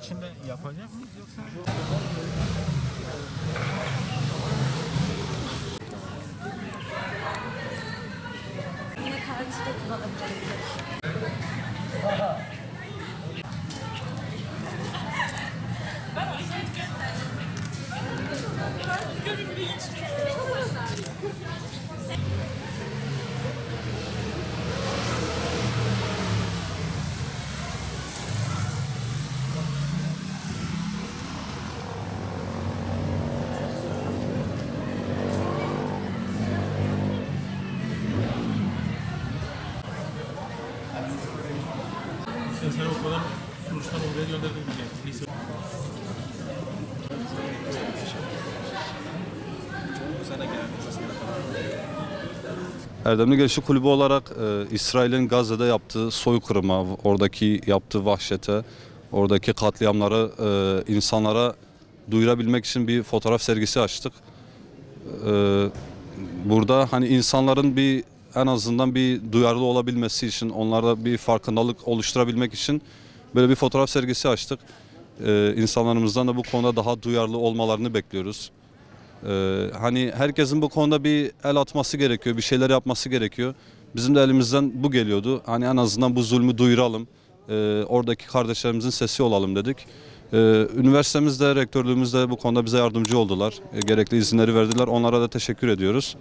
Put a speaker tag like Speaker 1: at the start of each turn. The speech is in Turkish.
Speaker 1: içinde yapacak mıyız yoksa?
Speaker 2: Yine kartı da kullanabiliriz.
Speaker 1: Seni okuldan Suruç'tan oraya gönderdim diye. Lise.
Speaker 3: Erdemli Gençlik Kulübü olarak İsrail'in Gazze'de yaptığı soykırıma, oradaki yaptığı vahşete, oradaki katliamları insanlara duyurabilmek için bir fotoğraf sergisi açtık. Burada hani insanların en azından bir duyarlı olabilmesi için, onlarda bir farkındalık oluşturabilmek için böyle bir fotoğraf sergisi açtık. İnsanlarımızdan da bu konuda daha duyarlı olmalarını bekliyoruz. Hani herkesin bu konuda bir el atması gerekiyor, bir şeyler yapması gerekiyor. Bizim de elimizden bu geliyordu. Hani en azından bu zulmü duyuralım, oradaki kardeşlerimizin sesi olalım dedik. Üniversitemizde, rektörlüğümüzde bu konuda bize yardımcı oldular. Gerekli izinleri verdiler. Onlara da teşekkür ediyoruz.